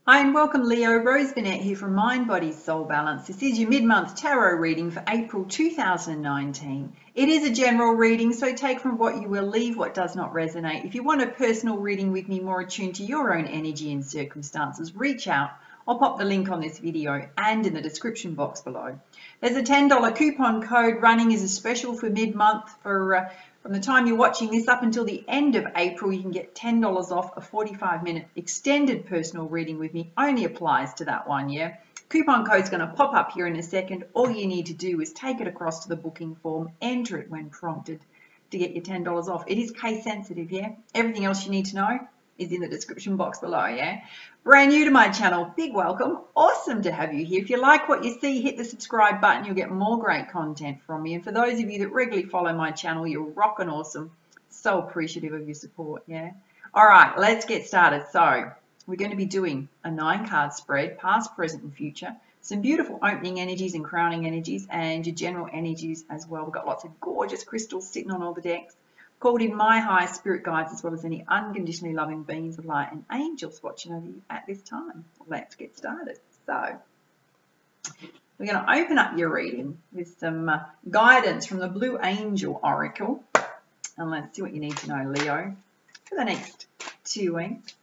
Hi and welcome Leo, Rose Burnett here from Mind, Body, Soul Balance. This is your mid-month tarot reading for April 2019. It is a general reading, so take from what you will, leave what does not resonate. If you want a personal reading with me more attuned to your own energy and circumstances, reach out. I'll pop the link on this video and in the description box below. There's a $10 coupon code running as a special for mid-month for from the time you're watching this up until the end of April. You can get $10 off a 45-minute extended personal reading with me. Only applies to that one, yeah? Coupon code's going to pop up here in a second. All you need to do is take it across to the booking form, enter it when prompted to get your $10 off. It is case sensitive, yeah? Everything else you need to know is in the description box below, yeah? Brand new to my channel, big welcome. Awesome to have you here. If you like what you see, hit the subscribe button. You'll get more great content from me. And for those of you that regularly follow my channel, you're rocking awesome. So appreciative of your support, yeah? All right, let's get started. So we're going to be doing a 9-card spread, past, present, and future. Some beautiful opening energies and crowning energies and your general energies as well. We've got lots of gorgeous crystals sitting on all the decks. Called in my high spirit guides as well as any unconditionally loving beings of light and angels watching over you at this time. Let's get started. So we're going to open up your reading with some guidance from the Blue Angel Oracle. And let's see what you need to know, Leo, for the next 2 weeks.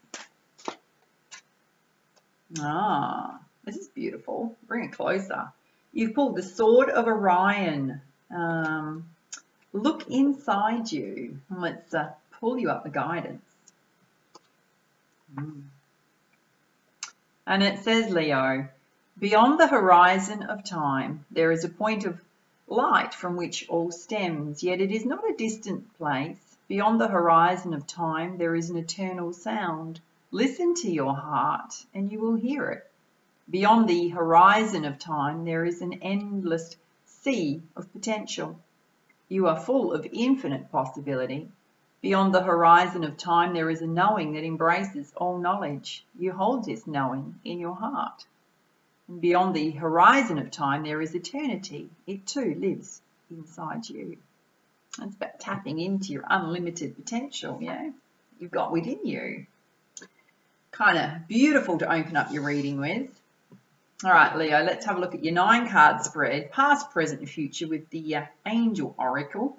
This is beautiful. Bring it closer. You've pulled the Sword of Orion. Look inside you and let's pull you up the guidance. And it says, Leo, beyond the horizon of time, there is a point of light from which all stems, yet it is not a distant place. Beyond the horizon of time, there is an eternal sound. Listen to your heart and you will hear it. Beyond the horizon of time, there is an endless sea of potential. You are full of infinite possibility. Beyond the horizon of time, there is a knowing that embraces all knowledge. You hold this knowing in your heart. And beyond the horizon of time, there is eternity. It too lives inside you. It's about tapping into your unlimited potential, yeah, you've got within you. Kind of beautiful to open up your reading with. All right, Leo, let's have a look at your 9-card spread, past, present, and future with the Angel Oracle.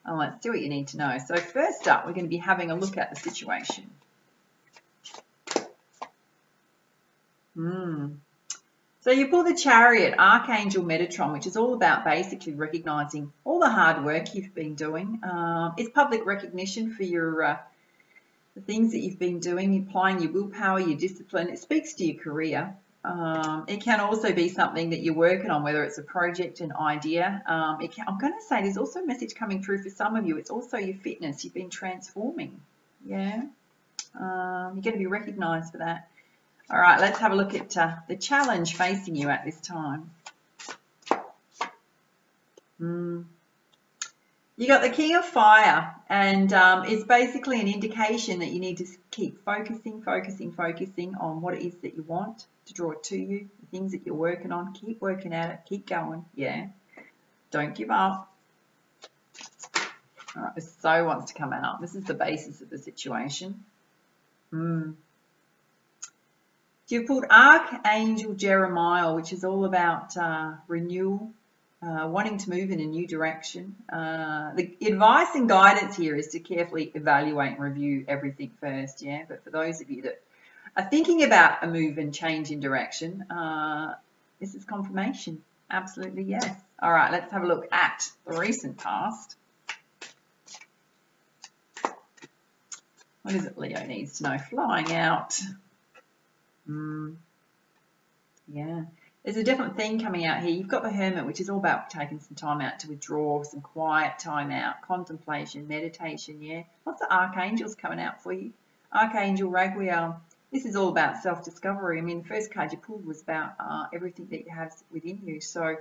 And let's see what you need to know. So first up, we're going to be having a look at the situation. So you pull the Chariot, Archangel Metatron, which is all about basically recognizing all the hard work you've been doing. It's public recognition for your the things that you've been doing, applying your willpower, your discipline. It speaks to your career. It can also be something that you're working on, whether it's a project, an idea. I'm going to say there's also a message coming through for some of you. It's also your fitness. You've been transforming. Yeah. You're going to be recognized for that. All right, let's have a look at the challenge facing you at this time. You got the King of Fire, and it's basically an indication that you need to keep focusing on what it is that you want to draw it to you, the things that you're working on. Keep working at it, keep going, yeah. Don't give up. All right, this so wants to come out. This is the basis of the situation. You've pulled Archangel Jeremiah, which is all about renewal. Wanting to move in a new direction. The advice and guidance here is to carefully evaluate and review everything first, yeah? But for those of you that are thinking about a move and change in direction, this is confirmation. Absolutely, yes. All right, let's have a look at the recent past. What is it Leo needs to know? Flying out. Yeah. There's a different theme coming out here. You've got the Hermit, which is all about taking some time out to withdraw, some quiet time out, contemplation, meditation, yeah. Lots of archangels coming out for you. Archangel Raguel. This is all about self-discovery. I mean, the first card you pulled was about everything that you have within you. So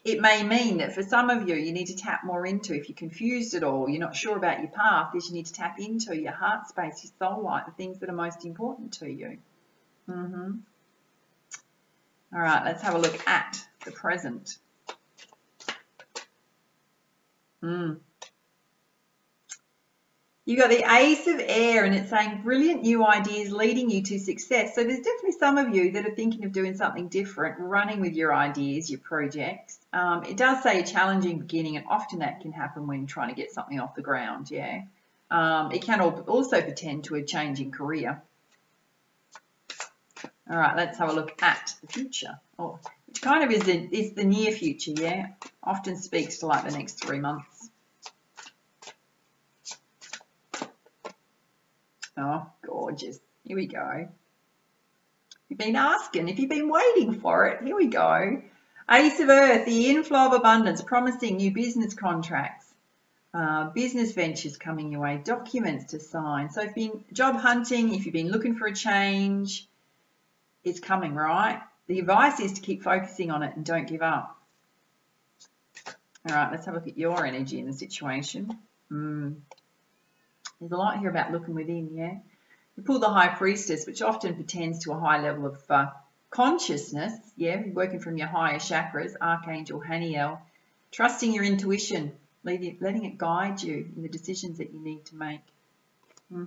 it may mean that for some of you, you need to tap more into, if you're confused at all, you're not sure about your path, is you need to tap into your heart space, your soul light, the things that are most important to you. All right, let's have a look at the present. You got the Ace of Air, and it's saying brilliant new ideas leading you to success. So there's definitely some of you that are thinking of doing something different, running with your ideas, your projects. It does say a challenging beginning, and often that can happen when trying to get something off the ground, yeah. It can also portend to a change in career. All right, let's have a look at the future, which kind of is the near future, yeah. Often speaks to like the next 3 months. Oh, gorgeous. Here we go. You've been asking, if you've been waiting for it, here we go. Ace of Earth, the inflow of abundance, promising new business contracts, business ventures coming your way, documents to sign. So if you've been job hunting, if you've been looking for a change, it's coming, right? The advice is to keep focusing on it and don't give up. All right, let's have a look at your energy in the situation. There's a lot here about looking within, yeah? You pull the High Priestess, which often pertains to a high level of consciousness, yeah? Working from your higher chakras, Archangel Haniel, trusting your intuition, letting it guide you in the decisions that you need to make. All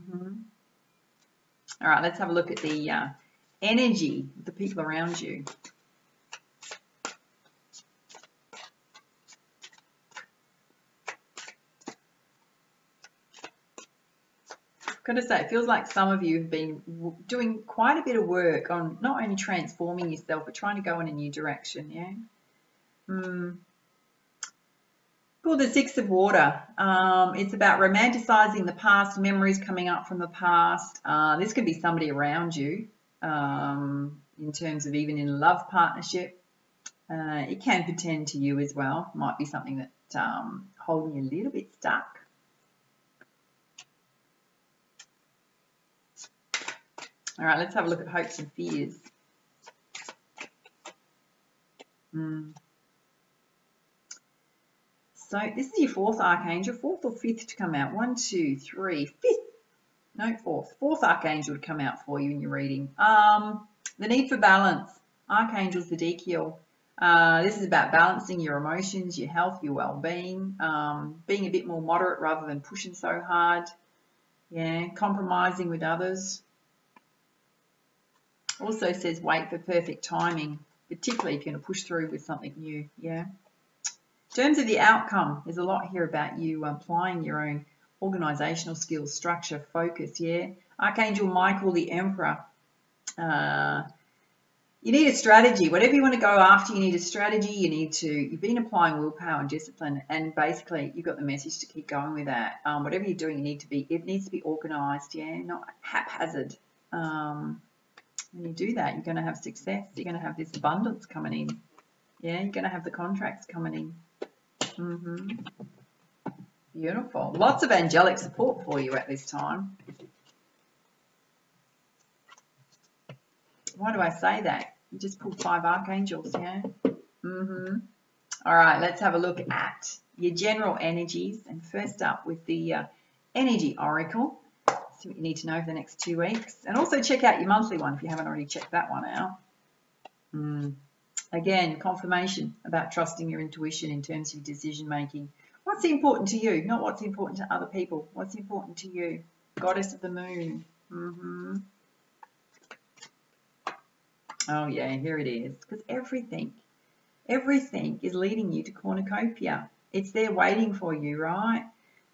right, let's have a look at the energy of the people around you. Got to say, it feels like some of you have been doing quite a bit of work on not only transforming yourself, but trying to go in a new direction, yeah? Pull the Six of Water. It's about romanticizing the past, memories coming up from the past. This could be somebody around you, in terms of even in a love partnership. It can pertain to you as well. Might be something that holding you a little bit stuck. All right, let's have a look at hopes and fears. So this is your fourth archangel, fourth or fifth to come out. 1, 2, 3, fifth. No, fourth. Fourth archangel to come out for you in your reading. The need for balance. Archangel Zedekiel. This is about balancing your emotions, your health, your well-being, being a bit more moderate rather than pushing so hard. Yeah, compromising with others. Also says wait for perfect timing, particularly if you're going to push through with something new, yeah. In terms of the outcome, there's a lot here about you applying your own organisational skills, structure, focus, yeah. Archangel Michael, the Emperor. You need a strategy. Whatever you want to go after, you need a strategy. You've been applying willpower and discipline, and basically you've got the message to keep going with that. Whatever you're doing, it needs to be organised, yeah, not haphazard. When you do that, you're going to have success. You're going to have this abundance coming in. Yeah, you're going to have the contracts coming in. Beautiful. Lots of angelic support for you at this time. Why do I say that? You just pulled 5 archangels, yeah? All right, let's have a look at your general energies. And first up with the Energy Oracle. See what you need to know for the next 2 weeks. And also check out your monthly one if you haven't already checked that one out. Again, confirmation about trusting your intuition in terms of decision making. What's important to you? Not what's important to other people. What's important to you? Goddess of the Moon. Oh yeah, here it is. Because everything is leading you to cornucopia. It's there waiting for you, right?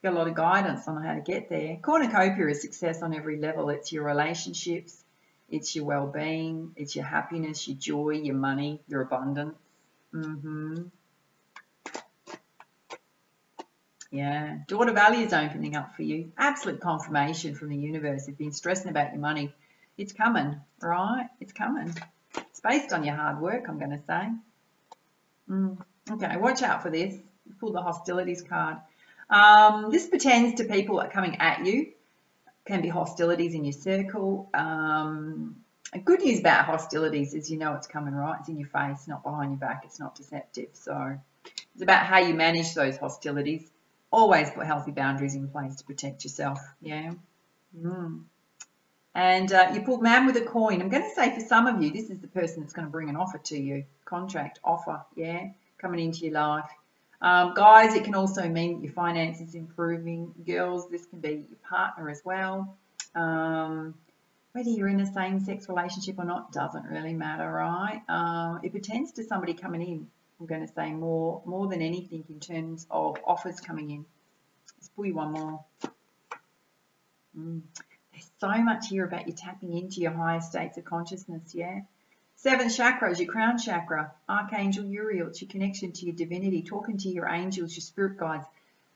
Got a lot of guidance on how to get there. Cornucopia is success on every level. It's your relationships, it's your well-being, it's your happiness, your joy, your money, your abundance. Yeah, daughter values opening up for you. Absolute confirmation from the universe. You've been stressing about your money. It's coming, right? It's coming. It's based on your hard work, I'm going to say. Okay, watch out for this. Pull the hostilities card. This pertains to people that are coming at you. Can be hostilities in your circle. Good news about hostilities is you know it's coming, right? It's in your face, not behind your back. It's not deceptive. So it's about how you manage those hostilities. Always put healthy boundaries in place to protect yourself. Yeah. And you pulled Man with a Coin. I'm going to say for some of you, this is the person that's going to bring an offer to you. Contract, offer, yeah, coming into your life. Guys, it can also mean that your finances improving. Girls, this can be your partner as well. Whether you're in a same-sex relationship or not doesn't really matter, right? It pertains to somebody coming in. I'm going to say more than anything in terms of offers coming in. Let's pull you one more. There's so much here about you tapping into your higher states of consciousness, yeah? 7th chakra is your crown chakra. Archangel Uriel, it's your connection to your divinity, talking to your angels, your spirit guides,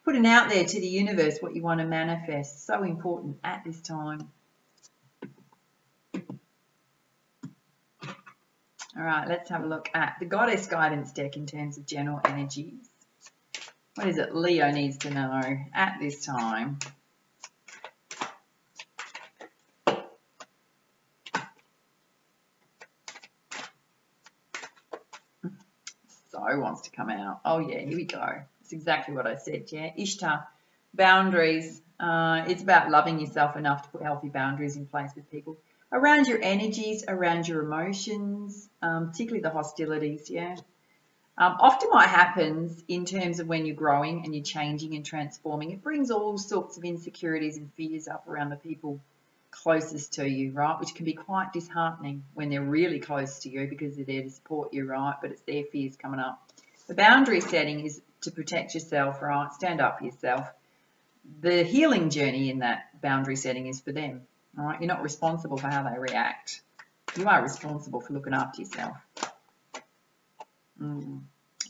putting out there to the universe what you want to manifest. So important at this time. All right, let's have a look at the Goddess Guidance deck in terms of general energies. What is it Leo needs to know at this time? So wants to come out. Oh yeah, here we go. It's exactly what I said, yeah. Ishtar, boundaries. It's about loving yourself enough to put healthy boundaries in place with people around your energies, around your emotions, particularly the hostilities, yeah. Often what happens in terms of when you're growing and you're changing and transforming, it brings all sorts of insecurities and fears up around the people closest to you, right? Which can be quite disheartening when they're really close to you because they're there to support you, right? But it's their fears coming up. The boundary setting is to protect yourself, right? Stand up for yourself. The healing journey in that boundary setting is for them, all right? You're not responsible for how they react. You are responsible for looking after yourself.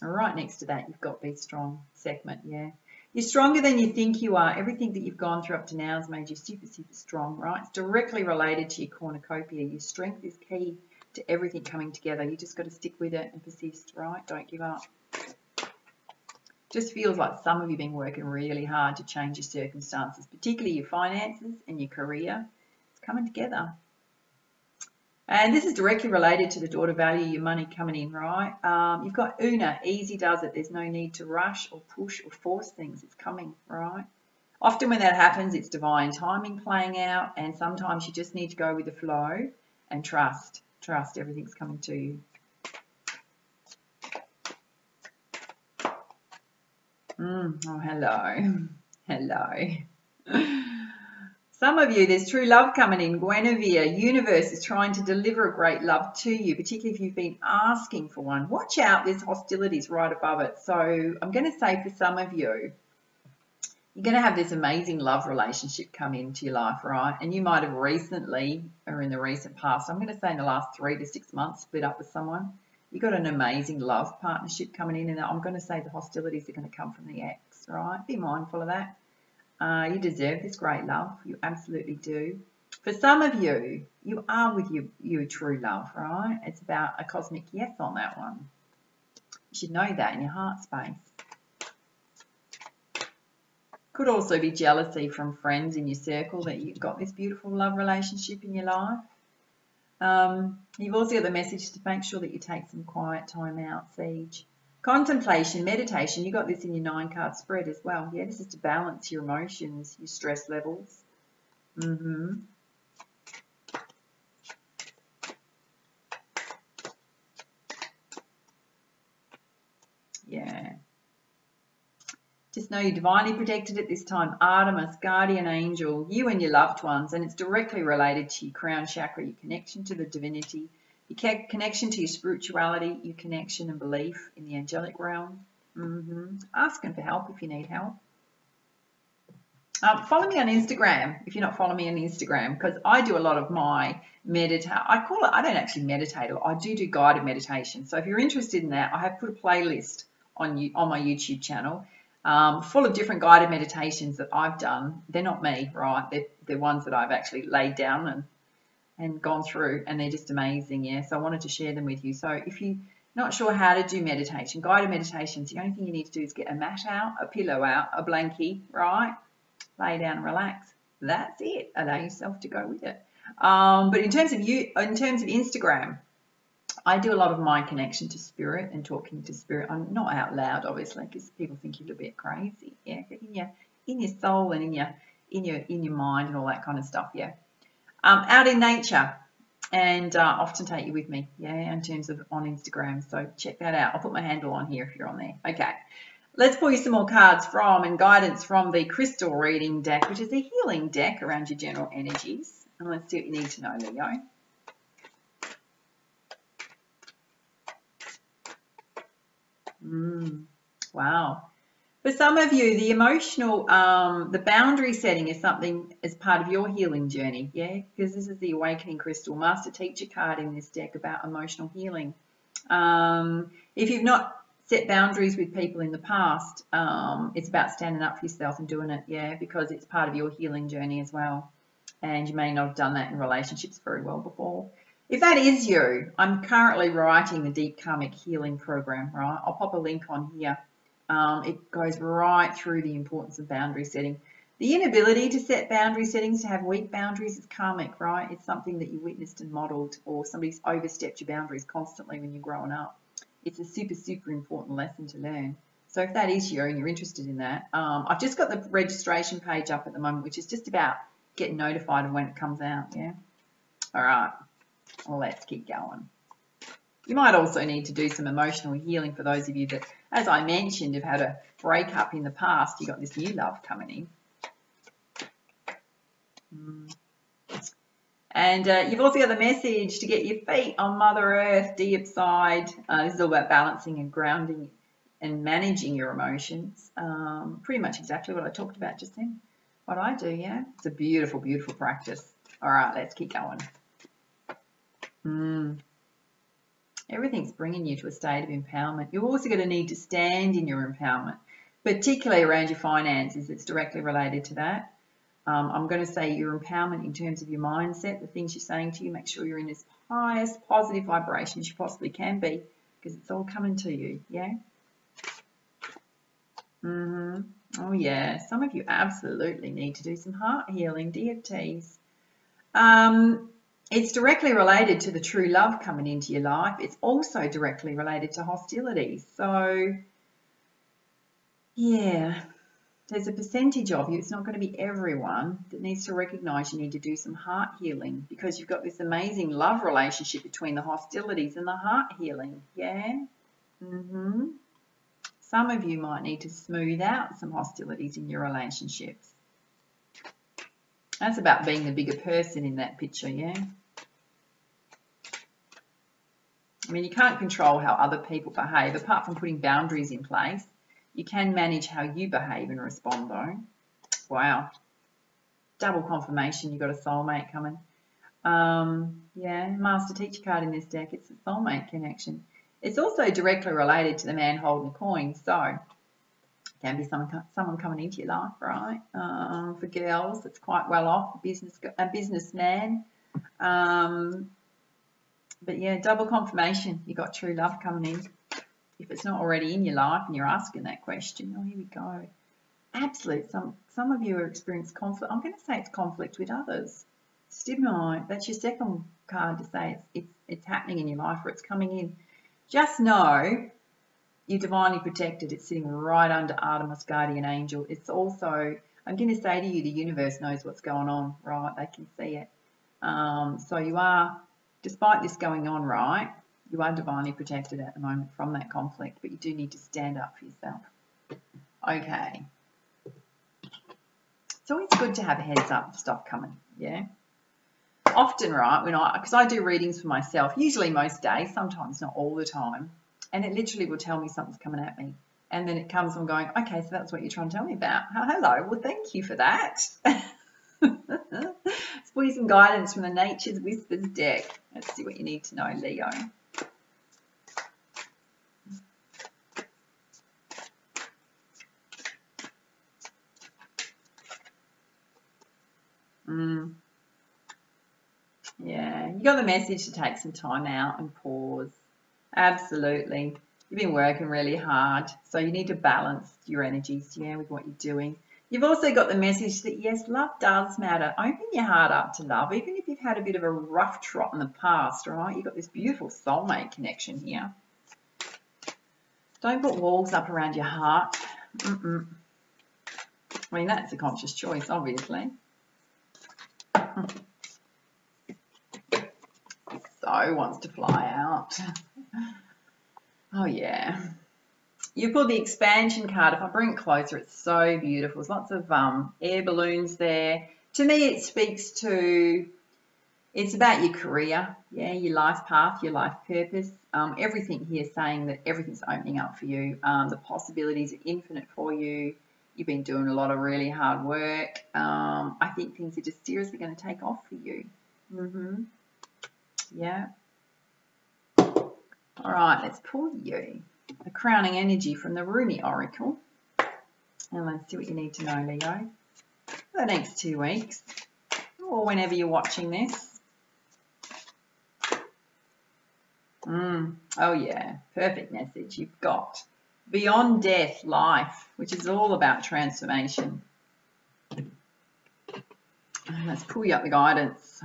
Right next to that, you've got Be Strong segment, yeah. You're stronger than you think you are. Everything that you've gone through up to now has made you super, super strong, right? It's directly related to your cornucopia. Your strength is key to everything coming together. You just got to stick with it and persist, right? Don't give up. Just feels like some of you have been working really hard to change your circumstances, particularly your finances and your career. It's coming together. And this is directly related to the daughter value, your money coming in, right? You've got Una, easy does it. There's no need to rush or push or force things. It's coming, right? Often when that happens, it's divine timing playing out, and sometimes you just need to go with the flow and trust. Trust everything's coming to you. Oh, hello. Hello. Some of you, there's true love coming in. Guinevere, universe is trying to deliver a great love to you, particularly if you've been asking for one. Watch out, there's hostilities right above it. So I'm going to say for some of you, you're going to have this amazing love relationship come into your life, right? And you might have recently, or in the recent past, I'm going to say in the last 3 to 6 months, split up with someone. You've got an amazing love partnership coming in, and I'm going to say the hostilities are going to come from the ex, right? Be mindful of that. You deserve this great love. You absolutely do. For some of you, you are with your true love, right? It's about a cosmic yes on that one. You should know that in your heart space. Could also be jealousy from friends in your circle that you've got this beautiful love relationship in your life. You've also got the message to make sure that you take some quiet time out, Siege. Contemplation, meditation, you got this in your 9-card spread as well. Yeah, this is to balance your emotions, your stress levels. Yeah. Just know you're divinely protected at this time. Artemis, guardian angel, you and your loved ones, and it's directly related to your crown chakra, your connection to the divinity, your connection to your spirituality, your connection and belief in the angelic realm. Asking for help if you need help. Follow me on Instagram if you're not following me on Instagram, because I do a lot of my I don't actually meditate, I do guided meditation. So if you're interested in that, I have put a playlist on my YouTube channel full of different guided meditations that I've done. They're not me, right? They're ones that I've actually laid down and gone through, and they're just amazing, yeah. So I wanted to share them with you. So if you're not sure how to do meditation, guided meditations, the only thing you need to do is get a mat out, a pillow out, a blankie, right? Lay down and relax. That's it. Allow yourself to go with it. But in terms of Instagram, I do a lot of my connection to spirit and talking to spirit. I'm not out loud, obviously, because people think you're a bit crazy. Yeah, but in your soul and in your mind and all that kind of stuff. Yeah. Out in nature, and often take you with me. Yeah, in terms of on Instagram. So check that out. I'll put my handle on here if you're on there. Okay. Let's pull you some more cards from and guidance from the crystal reading deck, which is a healing deck around your general energies. And let's see what you need to know, Leo. Wow. For some of you, the emotional, the boundary setting is something as part of your healing journey, yeah? Because this is the Awakening Crystal Master Teacher card in this deck about emotional healing. If you've not set boundaries with people in the past, it's about standing up for yourself and doing it, yeah? Because it's part of your healing journey as well. And you may not have done that in relationships very well before. If that is you, I'm currently writing the Deep Karmic Healing Program, right? I'll pop a link on here. It goes right through the importance of boundary setting. The inability to set boundary settings, to have weak boundaries, is karmic, right? It's something that you witnessed and modeled, or somebody's overstepped your boundaries constantly when you're growing up. It's a super, super important lesson to learn. So if that is you and you're interested in that, I've just got the registration page up at the moment, which is just about getting notified of when it comes out, yeah? All right, well, let's keep going. You might also need to do some emotional healing for those of you that, as I mentioned, have had a breakup in the past. You've got this new love coming in. And you've also got the message to get your feet on Mother Earth, deep side. This is all about balancing and grounding and managing your emotions. Pretty much exactly what I talked about just then. What I do, yeah? It's a beautiful, beautiful practice. All right, let's keep going. Everything's bringing you to a state of empowerment. You're also going to need to stand in your empowerment, particularly around your finances. It's directly related to that. I'm going to say your empowerment in terms of your mindset, the things you're saying to you. Make sure you're in this highest positive vibration as you possibly can be, because it's all coming to you, yeah? Oh, yeah. Some of you absolutely need to do some heart healing, DFTs. It's directly related to the true love coming into your life. It's also directly related to hostilities. So, yeah, there's a percentage of you, it's not going to be everyone, that needs to recognize you need to do some heart healing, because you've got this amazing love relationship between the hostilities and the heart healing, yeah? Some of you might need to smooth out some hostilities in your relationships. That's about being the bigger person in that picture, yeah? I mean, you can't control how other people behave, apart from putting boundaries in place. You can manage how you behave and respond, though. Wow. Double confirmation, you've got a soulmate coming. Yeah, Master Teacher card in this deck. It's a soulmate connection. It's also directly related to the man holding the coin, so it can be someone coming into your life, right? For girls, it's quite well off, a businessman. But yeah, double confirmation, you got true love coming in. If it's not already in your life and you're asking that question, oh, here we go. Absolute, some of you are experiencing conflict. I'm going to say it's conflict with others. Stigma, that's your second card to say it's happening in your life, or it's coming in. Just know you're divinely protected. It's sitting right under Artemis Guardian Angel. It's also, I'm going to say to you, the universe knows what's going on, right? They can see it. So you are, despite this going on, right, you are divinely protected at the moment from that conflict, but you do need to stand up for yourself. Okay. It's always good to have a heads up stuff coming, yeah? Often, right, because I do readings for myself, usually most days, sometimes not all the time, and it literally will tell me something's coming at me. And then it comes, I'm going, okay, so that's what you're trying to tell me about. Oh, hello, well, thank you for that. Let's pull you some guidance from the Nature's Whispers deck. Let's see what you need to know, Leo. Yeah, you got the message to take some time out and pause. Absolutely. You've been working really hard, so you need to balance your energies, yeah, with what you're doing. You've also got the message that, yes, love does matter. Open your heart up to love, even if you've had a bit of a rough trot in the past, right? You've got this beautiful soulmate connection here. Don't put walls up around your heart. I mean, that's a conscious choice, obviously. So wants to fly out. Oh, yeah. You pull the expansion card. If I bring it closer, it's so beautiful. There's lots of air balloons there. To me, it speaks to, it's about your career, yeah, your life path, your life purpose. Everything here is saying that everything's opening up for you. The possibilities are infinite for you. You've been doing a lot of really hard work. I think things are just seriously going to take off for you. Yeah. All right, let's pull you a crowning energy from the Rumi Oracle. And let's see what you need to know, Leo, for the next 2 weeks, or whenever you're watching this. Oh yeah, perfect message. You've got beyond death, life, which is all about transformation. Let's pull you up the guidance.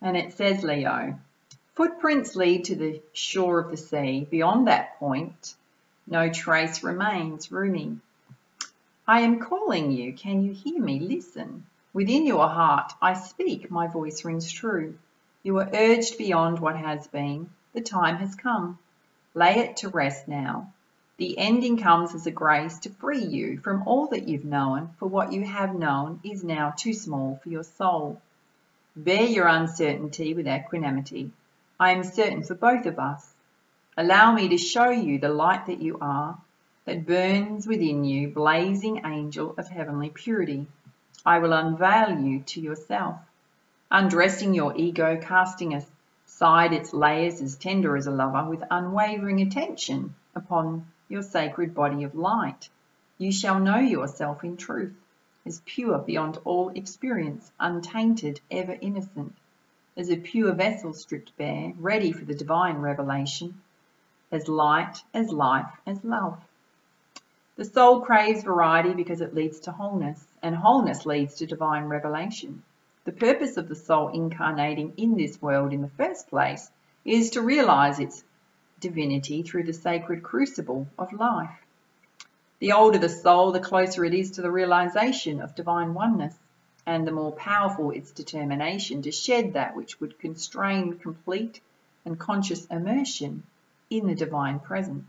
And it says, Leo, footprints lead to the shore of the sea. Beyond that point, no trace remains. Rumi. I am calling you. Can you hear me? Listen. Within your heart, I speak. My voice rings true. You are urged beyond what has been. The time has come. Lay it to rest now. The ending comes as a grace to free you from all that you've known, for what you have known is now too small for your soul. Bear your uncertainty with equanimity. I am certain for both of us. Allow me to show you the light that you are, that burns within you, blazing angel of heavenly purity. I will unveil you to yourself, undressing your ego, casting aside its layers as tender as a lover, with unwavering attention upon your sacred body of light. You shall know yourself in truth, as pure beyond all experience, untainted, ever innocent, as a pure vessel stripped bare, ready for the divine revelation, as light, as life, as love. The soul craves variety because it leads to wholeness, and wholeness leads to divine revelation. The purpose of the soul incarnating in this world in the first place is to realize its divinity through the sacred crucible of life. The older the soul, the closer it is to the realization of divine oneness, and the more powerful its determination to shed that which would constrain complete and conscious immersion in the divine presence.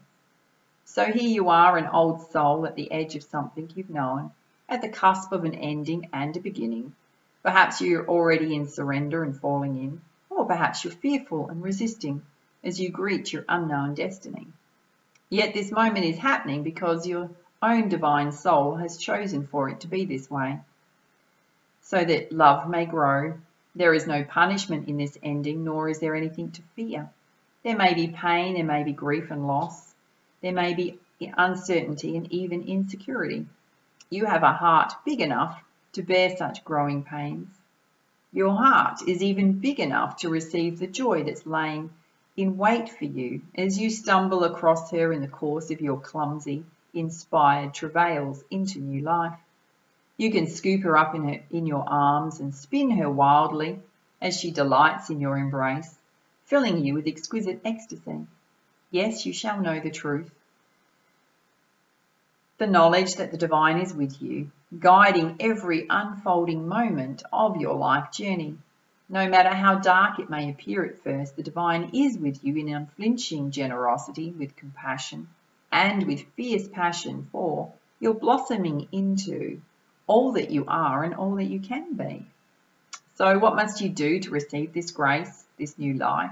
So here you are, an old soul at the edge of something you've known, at the cusp of an ending and a beginning. Perhaps you're already in surrender and falling in, or perhaps you're fearful and resisting as you greet your unknown destiny. Yet this moment is happening because your own divine soul has chosen for it to be this way, so that love may grow. There is no punishment in this ending, nor is there anything to fear. There may be pain, there may be grief and loss, there may be uncertainty and even insecurity. You have a heart big enough to bear such growing pains. Your heart is even big enough to receive the joy that's laying in wait for you as you stumble across her in the course of your clumsy, inspired travails into new life. You can scoop her up in your arms and spin her wildly as she delights in your embrace, filling you with exquisite ecstasy. Yes, you shall know the truth. The knowledge that the divine is with you, guiding every unfolding moment of your life journey. No matter how dark it may appear at first, the divine is with you in unflinching generosity, with compassion, and with fierce passion for you're blossoming into all that you are and all that you can be. So what must you do to receive this grace, this new life?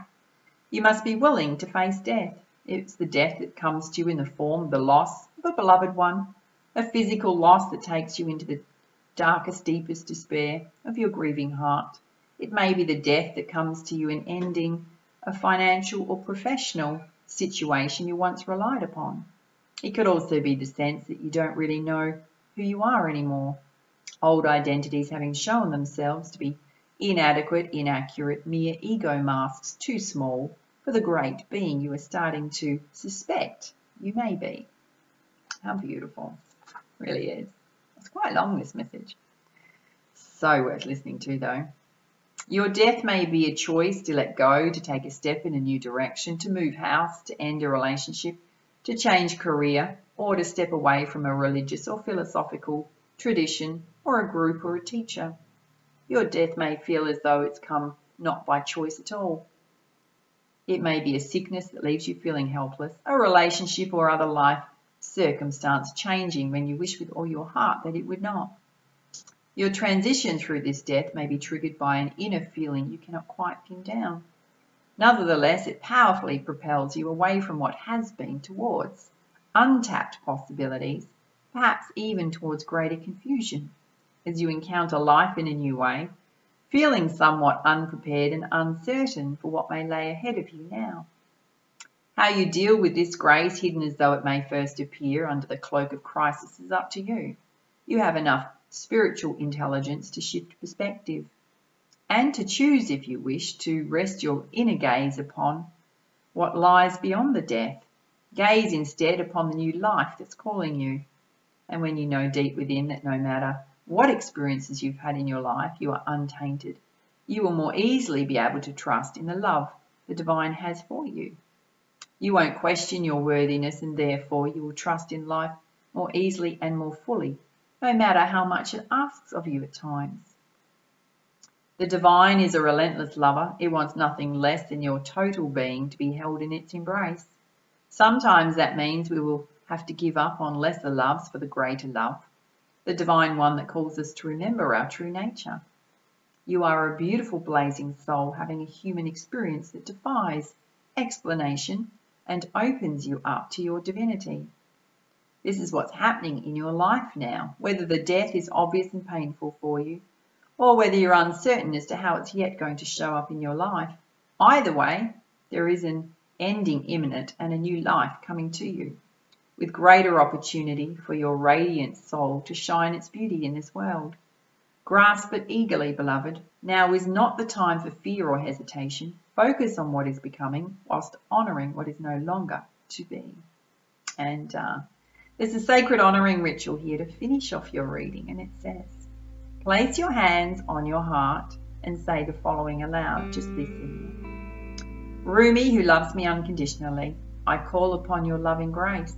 You must be willing to face death. It's the death that comes to you in the form of the loss of a beloved one, a physical loss that takes you into the darkest, deepest despair of your grieving heart. It may be the death that comes to you in ending a financial or professional situation you once relied upon. It could also be the sense that you don't really know who you are anymore. Old identities having shown themselves to be inadequate, inaccurate, mere ego masks too small for the great being you are starting to suspect you may be. How beautiful. It really is. It's quite long, this message. So worth listening to, though. Your death may be a choice to let go, to take a step in a new direction, to move house, to end a relationship, to change career, or to step away from a religious or philosophical tradition or a group or a teacher. Your death may feel as though it's come not by choice at all. It may be a sickness that leaves you feeling helpless, a relationship or other life circumstance changing when you wish with all your heart that it would not. Your transition through this death may be triggered by an inner feeling you cannot quite pin down. Nevertheless, it powerfully propels you away from what has been towards untapped possibilities, perhaps even towards greater confusion, as you encounter life in a new way, feeling somewhat unprepared and uncertain for what may lay ahead of you now. How you deal with this grace, hidden as though it may first appear under the cloak of crisis, is up to you. You have enough spiritual intelligence to shift perspective and to choose, if you wish, to rest your inner gaze upon what lies beyond the death. Gaze instead upon the new life that's calling you. And when you know deep within that no matter what experiences you've had in your life, you are untainted, you will more easily be able to trust in the love the divine has for you. You won't question your worthiness, and therefore you will trust in life more easily and more fully, no matter how much it asks of you at times. The divine is a relentless lover. It wants nothing less than your total being to be held in its embrace. Sometimes that means we will have to give up on lesser loves for the greater love, the divine one that calls us to remember our true nature. You are a beautiful blazing soul having a human experience that defies explanation and opens you up to your divinity. This is what's happening in your life now, whether the death is obvious and painful for you, or whether you're uncertain as to how it's yet going to show up in your life. Either way, there is an ending imminent and a new life coming to you, with greater opportunity for your radiant soul to shine its beauty in this world. Grasp it eagerly, beloved. Now is not the time for fear or hesitation. Focus on what is becoming whilst honouring what is no longer to be. And there's a sacred honouring ritual here to finish off your reading, and it says, place your hands on your heart and say the following aloud. Just listen. Rumi, who loves me unconditionally, I call upon your loving grace.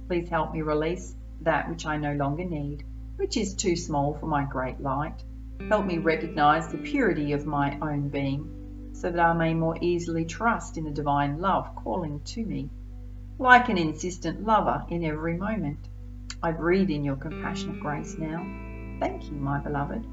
Please help me release that which I no longer need, which is too small for my great light. Help me recognize the purity of my own being, so that I may more easily trust in the divine love calling to me, like an insistent lover in every moment. I breathe in your compassionate grace now. Thank you, my beloved.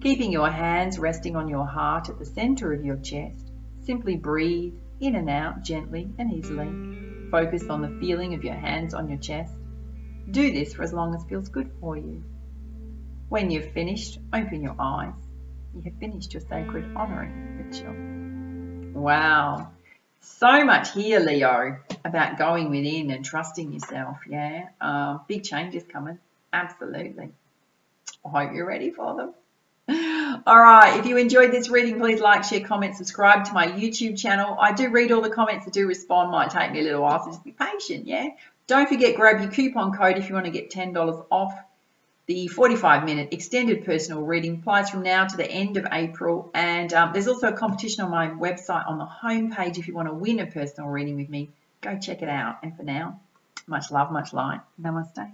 Keeping your hands resting on your heart at the center of your chest, simply breathe in and out gently and easily. Focus on the feeling of your hands on your chest. Do this for as long as feels good for you. When you've finished, open your eyes. You have finished your sacred honouring ritual. Wow. So much here, Leo, about going within and trusting yourself, yeah? Big changes coming, absolutely. I hope you're ready for them. All right, if you enjoyed this reading, please like, share, comment, subscribe to my YouTube channel. I do read all the comments, I do respond. Might take me a little while, so just be patient, yeah? Don't forget, grab your coupon code if you want to get $10 off. The 45-minute extended personal reading applies from now to the end of April. And there's also a competition on my website on the home page if you want to win a personal reading with me. Go check it out. And for now, much love, much light. Namaste.